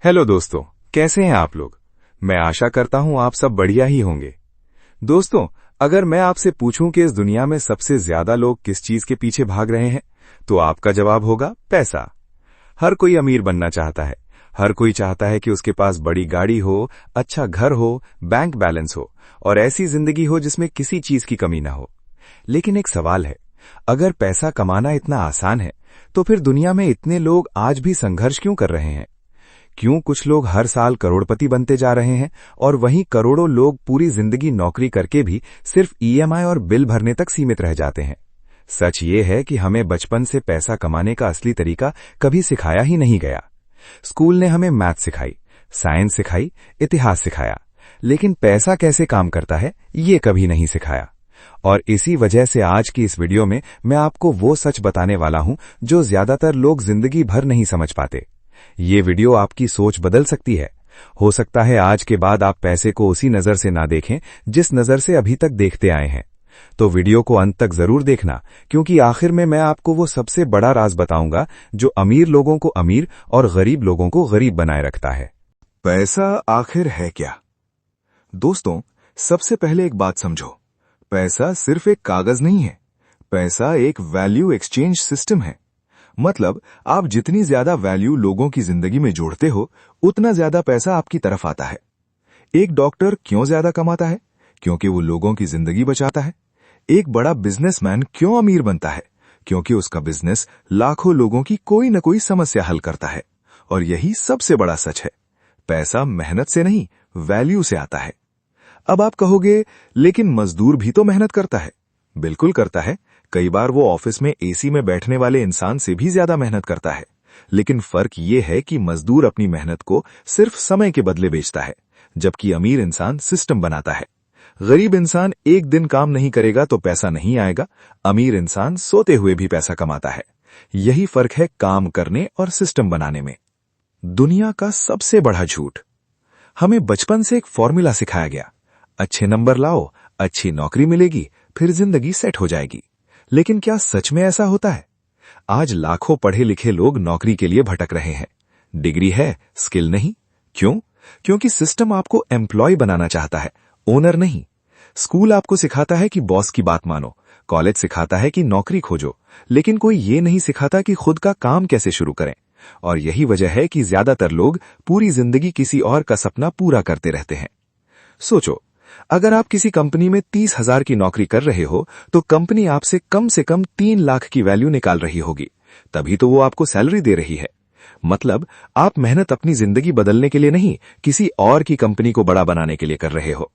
Hello दोस्तों, कैसे हैं आप लोग। मैं आशा करता हूं आप सब बढ़िया ही होंगे। दोस्तों, अगर मैं आपसे पूछूं कि इस दुनिया में सबसे ज्यादा लोग किस चीज के पीछे भाग रहे हैं, तो आपका जवाब होगा पैसा। हर कोई अमीर बनना चाहता है। हर कोई चाहता है कि उसके पास बड़ी गाड़ी हो, अच्छा घर हो, बैंक बैलेंस हो और ऐसी जिंदगी हो जिसमें किसी चीज की कमी ना हो। लेकिन एक सवाल है, अगर पैसा कमाना इतना आसान है, तो फिर दुनिया में इतने लोग आज भी संघर्ष क्यों कर रहे हैं? क्यों कुछ लोग हर साल करोड़पति बनते जा रहे हैं और वहीं करोड़ों लोग पूरी जिंदगी नौकरी करके भी सिर्फ ईएमआई और बिल भरने तक सीमित रह जाते हैं? सच ये है कि हमें बचपन से पैसा कमाने का असली तरीका कभी सिखाया ही नहीं गया। स्कूल ने हमें मैथ सिखाई, साइंस सिखाई, इतिहास सिखाया, लेकिन पैसा कैसे काम करता है ये कभी नहीं सिखाया। और इसी वजह से आज की इस वीडियो में मैं आपको वो सच बताने वाला हूं जो ज्यादातर लोग जिंदगी भर नहीं समझ पाते। ये वीडियो आपकी सोच बदल सकती है। हो सकता है आज के बाद आप पैसे को उसी नजर से ना देखें जिस नजर से अभी तक देखते आए हैं। तो वीडियो को अंत तक जरूर देखना, क्योंकि आखिर में मैं आपको वो सबसे बड़ा राज बताऊंगा जो अमीर लोगों को अमीर और गरीब लोगों को गरीब बनाए रखता है। पैसा आखिर है क्या? दोस्तों, सबसे पहले एक बात समझो, पैसा सिर्फ एक कागज नहीं है। पैसा एक वैल्यू एक्सचेंज सिस्टम है। मतलब आप जितनी ज्यादा वैल्यू लोगों की जिंदगी में जोड़ते हो, उतना ज्यादा पैसा आपकी तरफ आता है। एक डॉक्टर क्यों ज्यादा कमाता है? क्योंकि वो लोगों की जिंदगी बचाता है। एक बड़ा बिजनेसमैन क्यों अमीर बनता है? क्योंकि उसका बिजनेस लाखों लोगों की कोई न कोई समस्या हल करता है। और यही सबसे बड़ा सच है, पैसा मेहनत से नहीं, वैल्यू से आता है। अब आप कहोगे, लेकिन मजदूर भी तो मेहनत करता है। बिल्कुल करता है। कई बार वो ऑफिस में एसी में बैठने वाले इंसान से भी ज्यादा मेहनत करता है। लेकिन फर्क ये है कि मजदूर अपनी मेहनत को सिर्फ समय के बदले बेचता है, जबकि अमीर इंसान सिस्टम बनाता है। गरीब इंसान एक दिन काम नहीं करेगा तो पैसा नहीं आएगा। अमीर इंसान सोते हुए भी पैसा कमाता है। यही फर्क है काम करने और सिस्टम बनाने में। दुनिया का सबसे बड़ा झूठ। हमें बचपन से एक फॉर्मूला सिखाया गया, अच्छे नंबर लाओ, अच्छी नौकरी मिलेगी, फिर जिंदगी सेट हो जाएगी। लेकिन क्या सच में ऐसा होता है? आज लाखों पढ़े लिखे लोग नौकरी के लिए भटक रहे हैं। डिग्री है, स्किल नहीं। क्यों? क्योंकि सिस्टम आपको एम्प्लॉय बनाना चाहता है, ओनर नहीं। स्कूल आपको सिखाता है कि बॉस की बात मानो, कॉलेज सिखाता है कि नौकरी खोजो, लेकिन कोई ये नहीं सिखाता कि खुद का काम कैसे शुरू करें। और यही वजह है कि ज्यादातर लोग पूरी जिंदगी किसी और का सपना पूरा करते रहते हैं। सोचो, अगर आप किसी कंपनी में 30,000 की नौकरी कर रहे हो, तो कंपनी आपसे कम से कम 3 लाख की वैल्यू निकाल रही होगी, तभी तो वो आपको सैलरी दे रही है। मतलब आप मेहनत अपनी जिंदगी बदलने के लिए नहीं, किसी और की कंपनी को बड़ा बनाने के लिए कर रहे हो।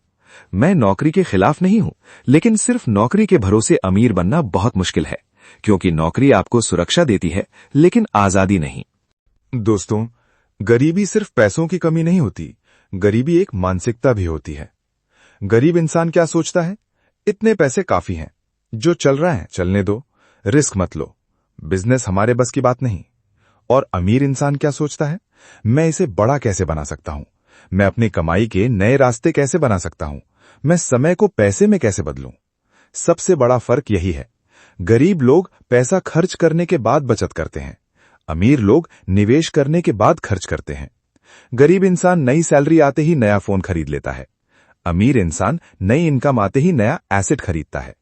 मैं नौकरी के खिलाफ नहीं हूं, लेकिन सिर्फ नौकरी के भरोसे अमीर बनना बहुत मुश्किल है, क्योंकि नौकरी आपको सुरक्षा देती है, लेकिन आजादी नहीं। दोस्तों, गरीबी सिर्फ पैसों की कमी नहीं होती, गरीबी एक मानसिकता भी होती है। गरीब इंसान क्या सोचता है? इतने पैसे काफी हैं, जो चल रहा है चलने दो, रिस्क मत लो, बिजनेस हमारे बस की बात नहीं। और अमीर इंसान क्या सोचता है? मैं इसे बड़ा कैसे बना सकता हूं, मैं अपनी कमाई के नए रास्ते कैसे बना सकता हूं, मैं समय को पैसे में कैसे बदलूं। सबसे बड़ा फर्क यही है, गरीब लोग पैसा खर्च करने के बाद बचत करते हैं, अमीर लोग निवेश करने के बाद खर्च करते हैं। गरीब इंसान नई सैलरी आते ही नया फोन खरीद लेता है, अमीर इंसान नई इनकम आते ही नया एसेट खरीदता है।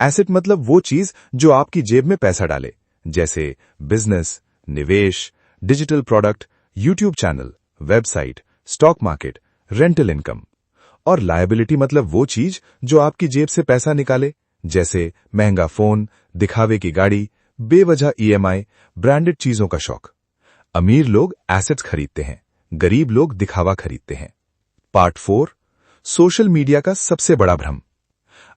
एसेट मतलब वो चीज जो आपकी जेब में पैसा डाले, जैसे बिजनेस, निवेश, digital product, YouTube channel, website, stock market, rental income. और लायबिलिटी मतलब वो चीज जो आपकी जेब से पैसा निकाले, जैसे महंगा फोन, दिखावे की गाड़ी, बेवजह ईएमआई, ब्रांडेड चीजों का शौक। अमीर लोग एसेट्स खरीदते हैं, गरीब लोग दिखावा खरीदते हैं। पार्ट 4, सोशल मीडिया का सबसे बड़ा भ्रम।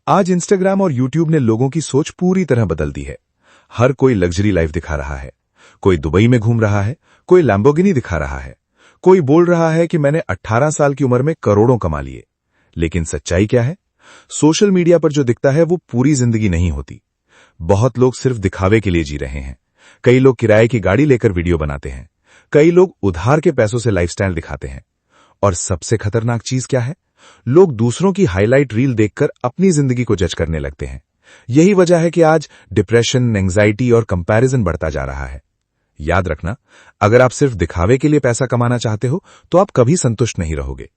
आज इंस्टाग्राम और यूट्यूब ने लोगों की सोच पूरी तरह बदल दी है। हर कोई लग्जरी लाइफ दिखा रहा है, कोई दुबई में घूम रहा है, कोई लैम्बोर्गिनी दिखा रहा है, कोई बोल रहा है कि मैंने 18 साल की उम्र में करोड़ों कमा लिए। लेकिन सच्चाई क्या है? सोशल मीडिया पर जो दिखता है वो पूरी जिंदगी नहीं होती। बहुत लोग सिर्फ दिखावे के लिए जी रहे हैं। कई लोग किराए की गाड़ी लेकर वीडियो बनाते हैं, कई लोग उधार के पैसों से लाइफस्टाइल दिखाते हैं। और सबसे खतरनाक चीज क्या है? लोग दूसरों की हाईलाइट रील देखकर अपनी जिंदगी को जज करने लगते हैं। यही वजह है कि आज डिप्रेशन, एंजाइटी और कंपैरिजन बढ़ता जा रहा है। याद रखना, अगर आप सिर्फ दिखावे के लिए पैसा कमाना चाहते हो तो आप कभी संतुष्ट नहीं रहोगे,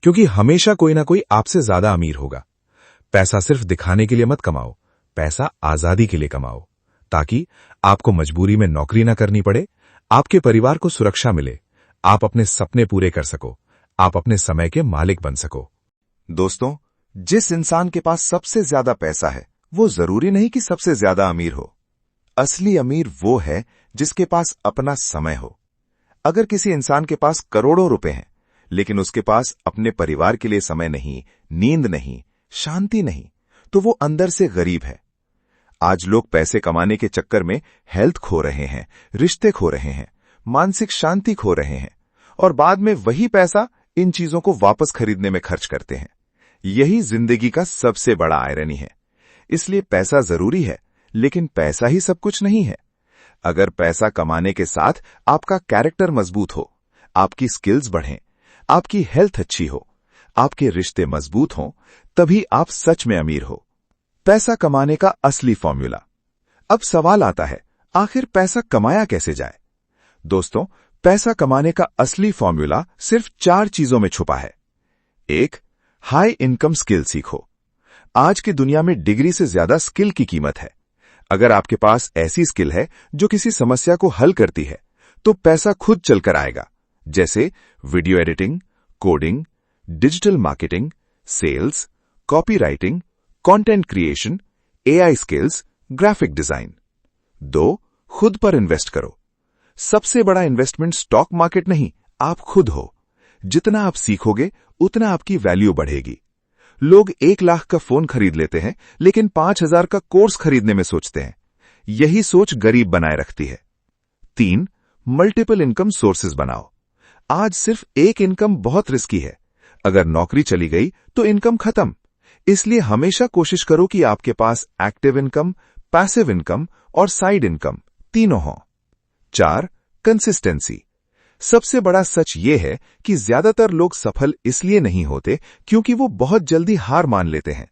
क्योंकि हमेशा कोई ना कोई आपसे ज्यादा अमीर होगा। पैसा सिर्फ दिखाने के लिए मत कमाओ, पैसा आजादी के लिए कमाओ, ताकि आपको मजबूरी में नौकरी ना करनी पड़े, आपके परिवार को सुरक्षा मिले, आप अपने सपने पूरे कर सको, आप अपने समय के मालिक बन सको। दोस्तों, जिस इंसान के पास सबसे ज्यादा पैसा है वो जरूरी नहीं कि सबसे ज्यादा अमीर हो। असली अमीर वो है जिसके पास अपना समय हो। अगर किसी इंसान के पास करोड़ों रुपए हैं लेकिन उसके पास अपने परिवार के लिए समय नहीं, नींद नहीं, शांति नहीं, तो वो अंदर से गरीब है। आज लोग पैसे कमाने के चक्कर में हेल्थ खो रहे हैं, रिश्ते खो रहे हैं, मानसिक शांति खो रहे हैं और बाद में वही पैसा इन चीजों को वापस खरीदने में खर्च करते हैं। यही जिंदगी का सबसे बड़ा आयरनी है। इसलिए पैसा जरूरी है, लेकिन पैसा ही सब कुछ नहीं है। अगर पैसा कमाने के साथ आपका कैरेक्टर मजबूत हो, आपकी स्किल्स बढ़ें, आपकी हेल्थ अच्छी हो, आपके रिश्ते मजबूत हों, तभी आप सच में अमीर हो। पैसा कमाने का असली फॉर्मूला। अब सवाल आता है, आखिर पैसा कमाया कैसे जाए? दोस्तों, पैसा कमाने का असली फॉर्मूला सिर्फ 4 चीजों में छुपा है। 1. हाई इनकम स्किल सीखो। आज की दुनिया में डिग्री से ज्यादा स्किल की कीमत है। अगर आपके पास ऐसी स्किल है जो किसी समस्या को हल करती है, तो पैसा खुद चलकर आएगा। जैसे video editing, coding, digital marketing, sales, copywriting, content creation, AI skills, graphic design. 2. खुद पर इन्वेस्ट करो। सबसे बड़ा इन्वेस्टमेंट स्टॉक मार्केट नहीं, आप खुद हो। जितना आप सीखोगे उतना आपकी वैल्यू बढ़ेगी। लोग 1 लाख का फोन खरीद लेते हैं लेकिन 5,000 का कोर्स खरीदने में सोचते हैं। यही सोच गरीब बनाए रखती है। 3. मल्टीपल इनकम सोर्सेज बनाओ। आज सिर्फ एक इनकम बहुत रिस्की है। अगर नौकरी चली गई तो इनकम खत्म। इसलिए हमेशा कोशिश करो कि आपके पास एक्टिव इनकम, पैसिव इनकम और साइड इनकम तीनों हों। 4. कंसिस्टेंसी। सबसे बड़ा सच यह है कि ज्यादातर लोग सफल इसलिए नहीं होते क्योंकि वो बहुत जल्दी हार मान लेते हैं।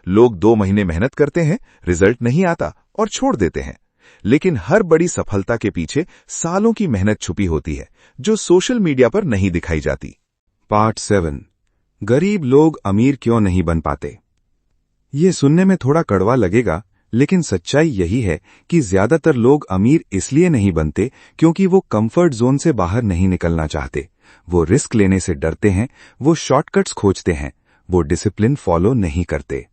लोग 2 महीने मेहनत करते हैं, रिजल्ट नहीं आता और छोड़ देते हैं। लेकिन हर बड़ी सफलता के पीछे सालों की मेहनत छुपी होती है, जो सोशल मीडिया पर नहीं दिखाई जाती। पार्ट 7, गरीब लोग अमीर क्यों नहीं बन पाते। ये सुनने में थोड़ा कड़वा लगेगा, लेकिन सच्चाई यही है कि ज्यादातर लोग अमीर इसलिए नहीं बनते क्योंकि वो कंफर्ट जोन से बाहर नहीं निकलना चाहते। वो रिस्क लेने से डरते हैं, वो शॉर्टकट्स खोजते हैं, वो डिसिप्लिन फॉलो नहीं करते।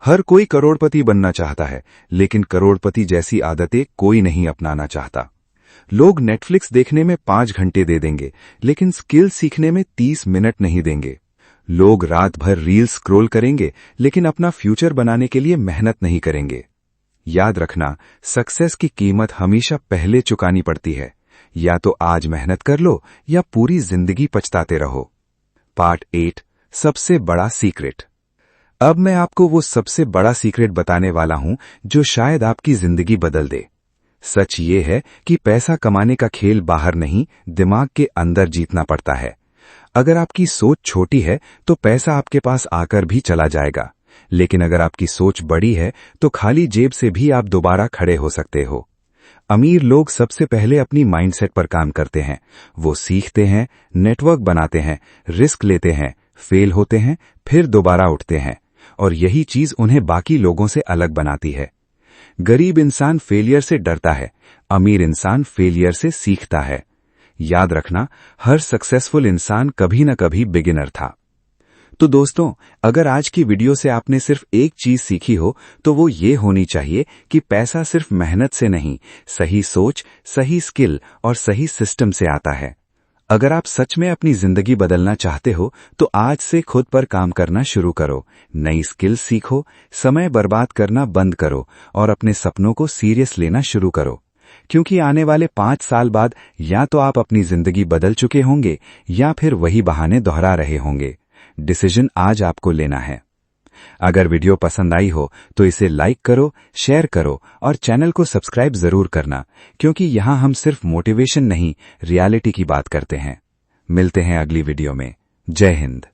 हर कोई करोड़पति बनना चाहता है, लेकिन करोड़पति जैसी आदतें कोई नहीं अपनाना चाहता। लोग नेटफ्लिक्स देखने में 5 घंटे दे देंगे, लेकिन स्किल सीखने में 30 मिनट नहीं देंगे। लोग रात भर रील स्क्रॉल करेंगे, लेकिन अपना फ्यूचर बनाने के लिए मेहनत नहीं करेंगे। याद रखना, सक्सेस की कीमत हमेशा पहले चुकानी पड़ती है। या तो आज मेहनत कर लो या पूरी जिंदगी पछताते रहो। पार्ट 8, सबसे बड़ा सीक्रेट। अब मैं आपको वो सबसे बड़ा सीक्रेट बताने वाला हूं जो शायद आपकी जिंदगी बदल दे। सच ये है कि पैसा कमाने का खेल बाहर नहीं, दिमाग के अंदर जीतना पड़ता है। अगर आपकी सोच छोटी है तो पैसा आपके पास आकर भी चला जाएगा, लेकिन अगर आपकी सोच बड़ी है तो खाली जेब से भी आप दोबारा खड़े हो सकते हो। अमीर लोग सबसे पहले अपनी माइंडसेट पर काम करते हैं। वो सीखते हैं, नेटवर्क बनाते हैं, रिस्क लेते हैं, फेल होते हैं, फिर दोबारा उठते हैं, और यही चीज उन्हें बाकी लोगों से अलग बनाती है। गरीब इंसान फेलियर से डरता है, अमीर इंसान फेलियर से सीखता है। याद रखना, हर सक्सेसफुल इंसान कभी न कभी बिगिनर था। तो दोस्तों, अगर आज की वीडियो से आपने सिर्फ एक चीज सीखी हो तो वो ये होनी चाहिए कि पैसा सिर्फ मेहनत से नहीं, सही सोच, सही स्किल और सही सिस्टम से आता है। अगर आप सच में अपनी जिंदगी बदलना चाहते हो तो आज से खुद पर काम करना शुरू करो, नई स्किल सीखो, समय बर्बाद करना बंद करो और अपने सपनों को सीरियस लेना शुरू करो। क्योंकि आने वाले 5 साल बाद या तो आप अपनी जिंदगी बदल चुके होंगे या फिर वही बहाने दोहरा रहे होंगे। डिसीजन आज आपको लेना है। अगर वीडियो पसंद आई हो तो इसे लाइक करो, शेयर करो और चैनल को सब्सक्राइब जरूर करना, क्योंकि यहां हम सिर्फ मोटिवेशन नहीं, रियलिटी की बात करते हैं। मिलते हैं अगली वीडियो में। जय हिंद।